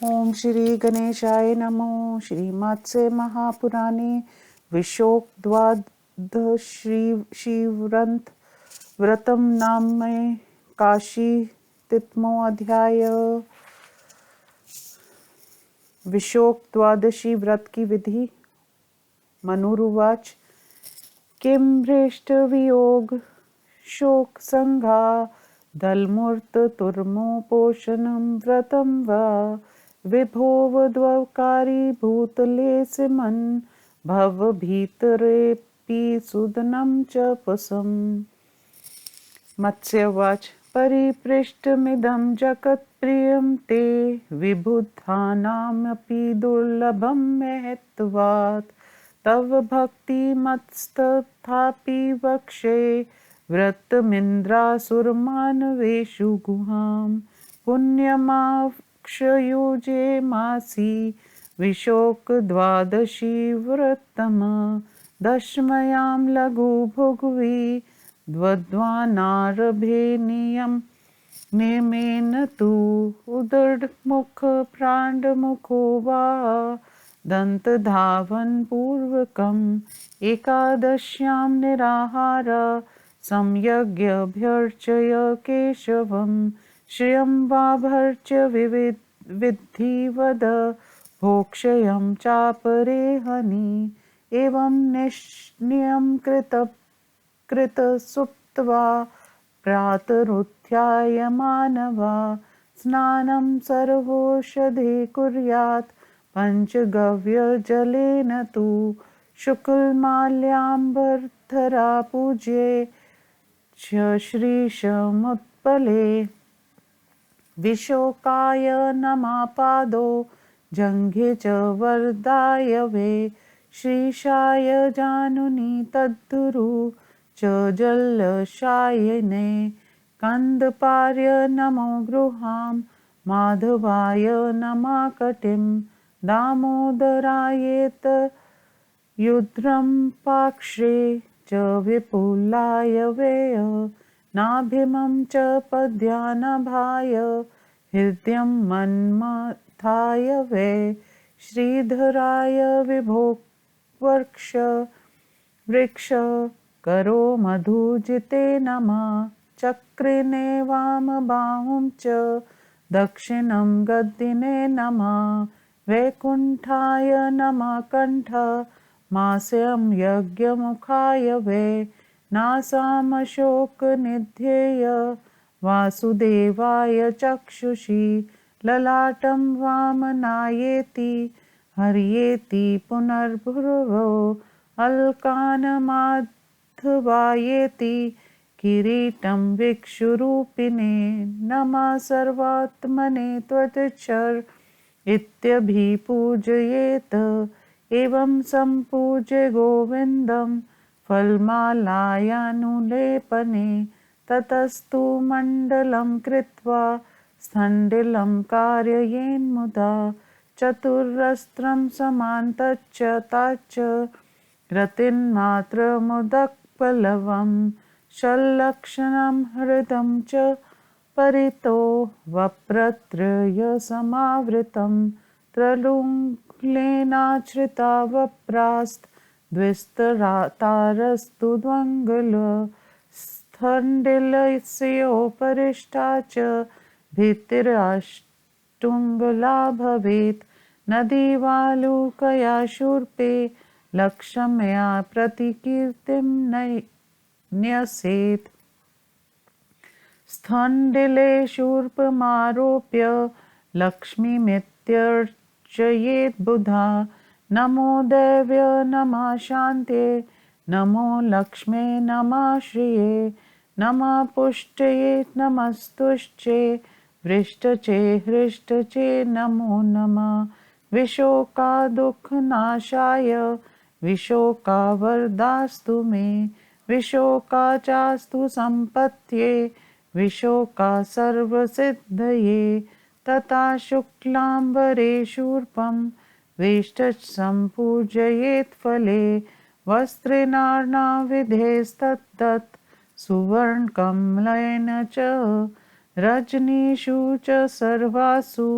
ओम श्री गणेशाय नमो। श्रीमत्स्य महापुराणे विशोक द्वादशी शिवरंत व्रतम नाम में काशी तित्मो अध्याय। विशोक द्वादशी व्रत की विधि। मनुरुवाच किम भ्रेष्ट वियोग शोक संघा दलमूर्त तुर्मोपोषणं व्रतं वा विभोवद्वकारी भूतले सिमन् भव भीतरेऽपि सुदनं च पसम्। मत्स्यवाच परिपृष्टमिदं जगत्प्रियं ते विबुधानामपि दुर्लभं महत्त्वात् तव भक्तिमत्स्तथापि वक्ष्ये व्रतमिन्द्रासुरमानवेषु गुहां पुण्यमाक्षयुजे मासि विशोकद्वादशी व्रतम दशम्यां लघु भुग्वी द्वन्द्वानारभे नियमेन तु उदरमुख प्राण्डमुखो वा दन्तधावनपूर्वकम् एकादश्यां निराहार सम्यग्भ्यर्च्य केशवं श्रियं वा भर्च्य विधिवद भोक्ष्यं चापरे हनि एवं निश्चयं कृतसुप्त्वा प्रातरुत्थाय मानवा स्नानं सर्वौषधे कुर्यात् पञ्चगव्यजलेन तु शुक्लमाल्याम्बरधरा पूज्ये च श्रीशमुत्पले विशोकाय नमः पादो जङ्घे च वरदाय वे श्रीशाय जानुनि तद्धुरु च जलशायिने कन्दपार्य नमो गृहां माधवाय नमः कटिं दामोदरायेत युद्रं पाक्ष्रे च विपुलाय वेय नाभिमं च पद्यानाभाय हृदयं मन्मथाय वे श्रीधराय विभोक्वर्क्ष वृक्ष करो मधुजिते नमः चक्रिणे वामबाहुं च दक्षिणं गदिने नमः वैकुण्ठाय नमः कण्ठ मास्यं यज्ञमुखाय वे नासामशोकनिध्येय वासुदेवाय चक्षुषी ललाटं वामनायेति हर्येति पुनर्भुवो अलकानमाधवायेति किरीटं विक्षुरूपिणे नमः सर्वात्मने त्वच्चर इत्यभिपूजयेत् एवं सम्पूज्य गोविन्दं फलमालायानुलेपने ततस्तु मण्डलं कृत्वा स्थण्डिलं कारयेन्मुदा चतुरस्रं समान्तच्च ताच्च रतिन्मात्रमुदकपल्लवं षल्लक्षणं हृदं च परितो वप्रत्रयसमावृतं त्रलुङ्लेनाश्रिता वप्रास्द्विस्तरातारस्तु द्वङ्गल स्थण्डिलस्योपरिष्टा च भित्तिराष्टुङ्गला भवेत् नदीवालुकया शूर्पे लक्ष्म्या प्रतिकीर्तिं न्यसेत् स्थण्डिले शूर्पमारोप्य लक्ष्मीमित्यर्चयेत् बुधा नमो दैव्य नमः शान्त्यै नमो लक्ष्मे नमः श्रिये नमः पुष्ट्ये नमस्तुष्टे वृष्टचे हृष्टचे नमो नमः विशोकादुःखनाशाय विशोकावरदास्तु मे विशोका चास्तु सम्पत्ये विशोका सर्वसिद्धये तथा शुक्लाम्बरे शूर्पं वेष्टच सम्पूजयेत् फले वस्त्रेणार्णाविधेस्तत्तत् सुवर्णकमलेन च रजनीषु च सर्वासु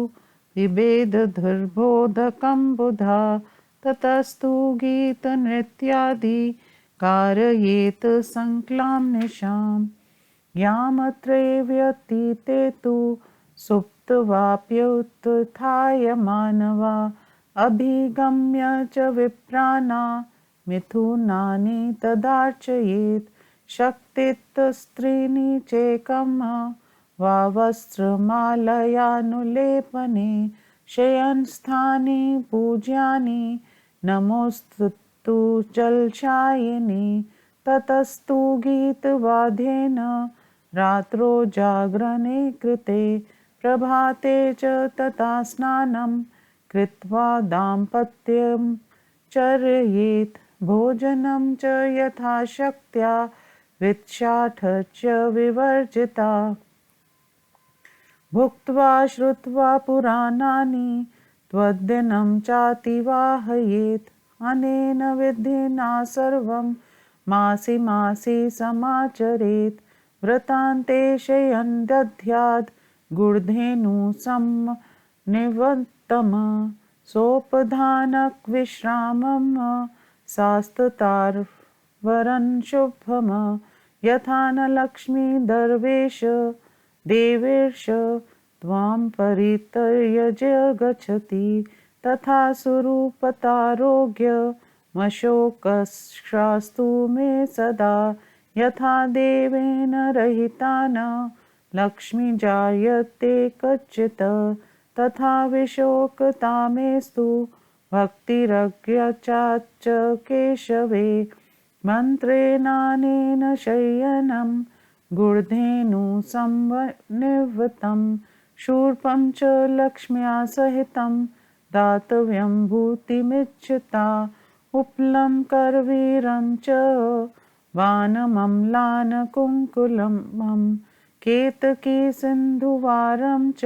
पिबेद धुर्बोधकं बुधा ततस्तु गीतनृत्यादि कारयेत संक्लां निशाम् यामत्रे व्यतीते तु सुप्तवाप्युत्थाय मानवा अभिगम्य च विप्राणा मिथुनानि तदार्चयेत् शक्तिस्त्रीणि चेकं वा वस्त्रमालयानुलेपने शयनस्थानि पूज्यानि नमोस्तु जलशायिनी ततस्तु गीतवाद्येन रात्रो जागरणे कृते प्रभाते च तथा स्नानं कृत्वा दाम्पत्यं चर्येत् भोजनं च यथाशक्त्या वित्साठ च विवर्जिता भुक्त्वा श्रुत्वा पुराणानि त्वद्दिनं चातिवाहयेत् अनेन विधिना सर्वं मासि मासि समाचरेत् व्रतान्ते शयन् दध्यात् गुर्धेनु निवत्तम सोपधानक विश्रामं शास्ततार्वरन् शुभम यथा न लक्ष्मी दर्वेश देवेश त्वां परित्यज्य गच्छति तथा सुरूपतारोग्य मशोकशास्तु मे सदा यथा देवेन रहिता न लक्ष्मी जायते कच्चित् तथा विशोकतामेस्तु भक्तिरज्ञाच्च केशवे मन्त्रेणानेन शयनं गुर्धेनु संनिवृत्तं शूर्पं च लक्ष्म्या सहितं दातव्यं भूतिमिच्छता उपलं करवीरं च वानमम्लानकुङ्कुलमं केतकी सिन्धुवारं च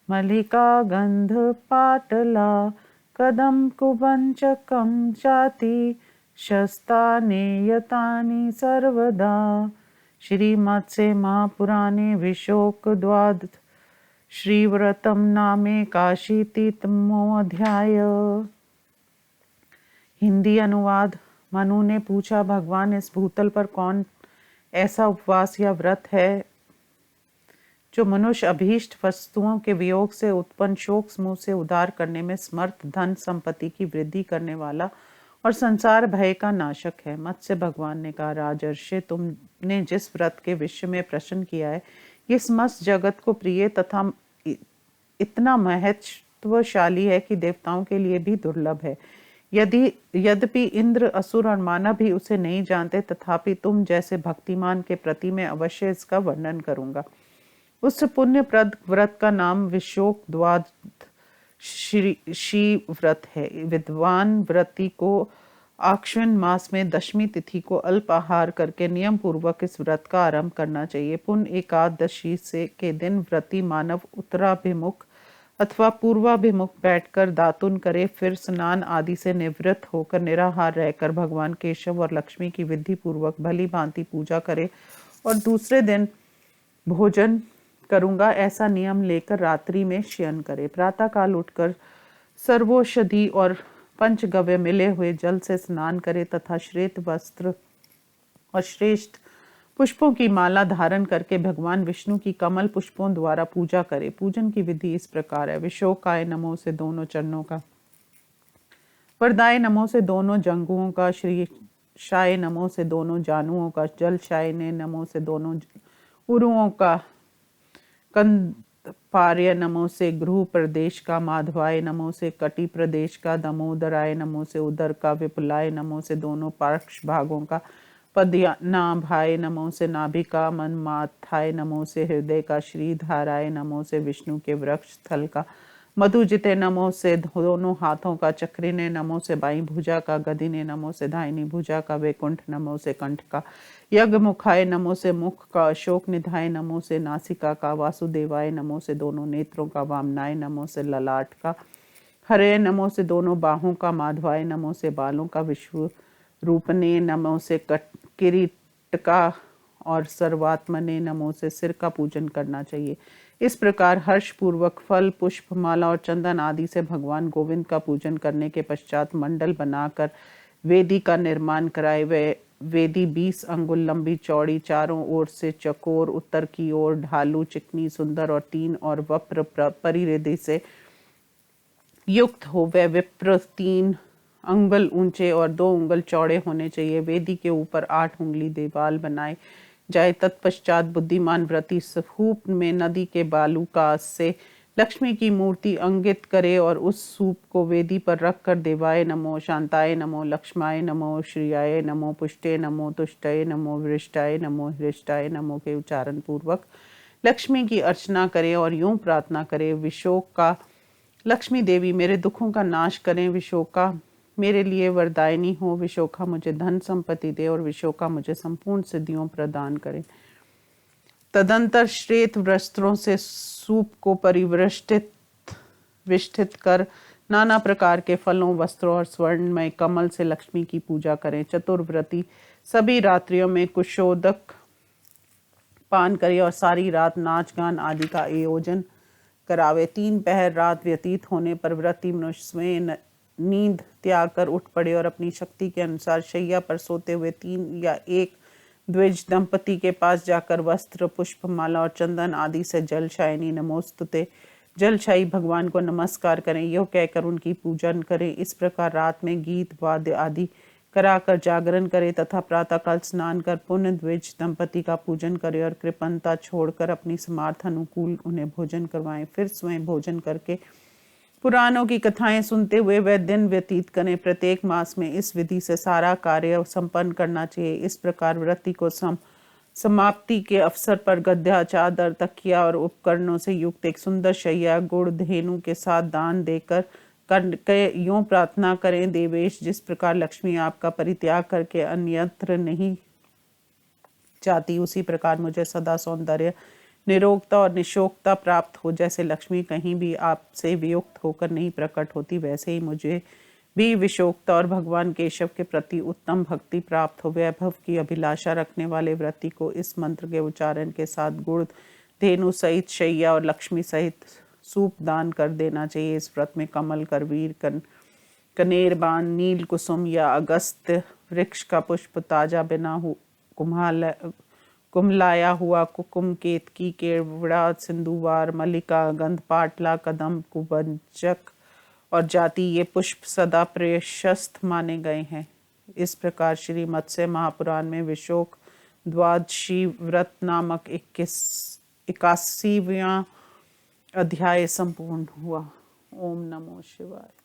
मल्लिका गन्धपाटला कदम्बकुबञ्चकं चाति शस्तानेयतानि सर्वदा। श्रीमत्स्य महापुराणे विशोकद्वाद श्रीव्रतम नामेकाशीतितमोऽध्याय। हिंदी अनुवाद। मनु ने पूछा, भगवान, इस भूतल पर कौन ऐसा उपवास या व्रत है जो मनुष्य अभीष्ट वस्तुओं के वियोग से उत्पन्न शोक समूह से उद्धार करने में समर्थ, धन संपत्ति की वृद्धि करने वाला और संसार भय का नाशक है। मत्स्य भगवान ने कहा, राजर्षि, तुमने जिस व्रत के विषय में प्रश्न किया है, ये समस्त जगत को प्रिय तथा इतना महत्वशाली है कि देवताओं के लिए भी दुर्लभ है। यद्यपि इंद्र, असुर और मानव भी उसे नहीं जानते, तथापि तुम जैसे भक्तिमान के प्रति मैं अवश्य इसका वर्णन करूंगा। उस पुण्यप्रद व्रत का नाम विशोक द्वादशी व्रत है। विद्वान व्रती को आश्विन मास में दशमी तिथि को अल्पाहार करके नियम पूर्वक इस व्रत का आरंभ करना चाहिए। पुण्य एकादशी से के दिन व्रती मानव उत्तराभिमुख अथवा पूर्वाभिमुख बैठकर दातुन करे, फिर स्नान आदि से निवृत्त होकर निराहार रहकर भगवान केशव और लक्ष्मी की विधि पूर्वक भली भांति पूजा करे और दूसरे दिन भोजन करूंगा ऐसा नियम लेकर रात्रि में शयन करे। प्रातः काल उठकर सर्वौषधि और पंचगव्य मिले हुए जल से स्नान करे तथा श्वेत वस्त्र और श्रेष्ठ पुष्पों की माला धारण करके भगवान विष्णु की कमल पुष्पों द्वारा पूजा करे। पूजन की विधि इस प्रकार है। विशोकाय नमो से दोनों चरणों का, वरदाय नमो से दोनों जंगुओं का, श्री शाय नमो से दोनों जानुओं का, जल शाय ने नमो से दोनों उरुओं का, कंदपार्य नमो से गृह प्रदेश का, माधवाय नमो से कटी प्रदेश का, दामोदराय नमो से उदर का, विपुलाय नमो से दोनों पार्श्व भागों का, पद्मनाभाय नमो से नाभि का, मनमाथाय नमो से हृदय का, श्रीधाराय नमो से विष्णु के वृक्ष स्थल का, मधुजिते नमो से दोनों हाथों का, चक्रिने नमो से बाई भुजा का, गदिने नमो से दाहिनी भुजा का, वैकुंठ नमो से कंठ का, यज्ञमुखाय नमो से मुख का, अशोक निधाय नमो से नासिका का, वासुदेवाय नमो से दोनों नेत्रों का, वामनाय नमो से ललाट का, हरे नमो से दोनों बाहों का, माधवाय नमो से बालों का, विश्व रूपने नमो से किरीट का और सर्वात्मने नमो से सिर का पूजन करना चाहिए। इस प्रकार हर्ष पूर्वक फल, पुष्प, माला और चंदन आदि से भगवान गोविंद का पूजन करने के पश्चात मंडल बनाकर वेदी का निर्माण कराए। वे वेदी 20 अंगुल लंबी चौड़ी, चारों ओर से चकोर, उत्तर की ओर ढालू, चिकनी, सुंदर और 3 और वप्र परिरिधि से युक्त हो। वह विप्र 3 अंगुल ऊंचे और 2 अंगुल चौड़े होने चाहिए। वेदी के ऊपर 8 उंगली देवाल बनाए जाए। तत्पश्चात बुद्धिमान व्रती सूप में नदी के बालू का से लक्ष्मी की मूर्ति अंकित करे और उस सूप को वेदी पर रखकर देवाय नमो, शांताय नमो, लक्ष्माय नमो, श्रियाय नमो, पुष्टे नमो, तुष्टय नमो, वृष्टाय नमो, हृष्टाय नमो के उच्चारण पूर्वक लक्ष्मी की अर्चना करे और यूं प्रार्थना करे, विशोका लक्ष्मी देवी मेरे दुखों का नाश करें, विशोका मेरे लिए वरदायिनी हो, विशोका मुझे धन संपत्ति दे और विशोका मुझे संपूर्ण सिद्धियों प्रदान करे। तदंतर श्वेत वस्त्रों से सूप को विष्ठित कर नाना प्रकार के फलों, वस्त्रों और स्वर्णमय कमल से लक्ष्मी की पूजा करें। चतुर्व्रती सभी रात्रियों में कुशोदक पान करे और सारी रात नाच गान आदि का आयोजन करावे। 3 पहर रात व्यतीत होने पर व्रती मनुष्य स्वयं नींद त्याग कर उठ पड़े और अपनी शक्ति के अनुसार शैया पर सोते हुए 3 या 1 द्विज दंपति के पास जाकर वस्त्र, पुष्प, माला और चंदन आदि से जलशायनी नमोस्तुते जलशायी भगवान को नमस्कार करें, यह कहकर उनकी पूजन करें। इस प्रकार रात में गीत वाद्य आदि कराकर जागरण करे तथा प्रातःकाल स्नान कर पुण्य द्विज दंपति का पूजन करे और कृपणता छोड़कर अपनी समर्थ अनुकूल उन्हें भोजन करवाएं। फिर स्वयं भोजन करके पुराणों की कथाएं सुनते हुए वह दिन व्यतीत करें। प्रत्येक मास में इस विधि से सारा कार्य संपन्न करना चाहिए। इस प्रकार व्रती को समाप्ति के अवसर पर गद्या, चादर, तकिया और उपकरणों से युक्त एक सुंदर शैया गुड़ धेनु के साथ दान देकर यूं प्रार्थना करें, देवेश जिस प्रकार लक्ष्मी आपका परित्याग करके अन्यत्र नहीं चाहती, उसी प्रकार मुझे सदा सौंदर्य, निरोगता और निशोकता प्राप्त हो। जैसे लक्ष्मी कहीं भी आपसे वियुक्त होकर नहीं प्रकट होती, वैसे ही मुझे भी विशोकता और भगवान केशव के प्रति उत्तम भक्ति प्राप्त हो। वैभव की अभिलाषा रखने वाले व्रती को इस मंत्र के उच्चारण के साथ गुड़ धेनु सहित शैया और लक्ष्मी सहित सूप दान कर देना चाहिए। इस व्रत में कमल, करवीर, कनेर, बाण, नील कुसुम या अगस्त्य वृक्ष का पुष्प, ताजा बिना कुम्हलाया हुआ कुकुम, केतकी, केवड़ा, सिंधुवार, मल्लिका, गंधपाटला, कदम, कुबंचक और जाति ये पुष्प सदा प्रशस्त माने गए हैं। इस प्रकार श्री मत्स्य महापुराण में विशोक द्वादशी व्रत नामक 81वां अध्याय संपूर्ण हुआ। ओम नमो शिवाय।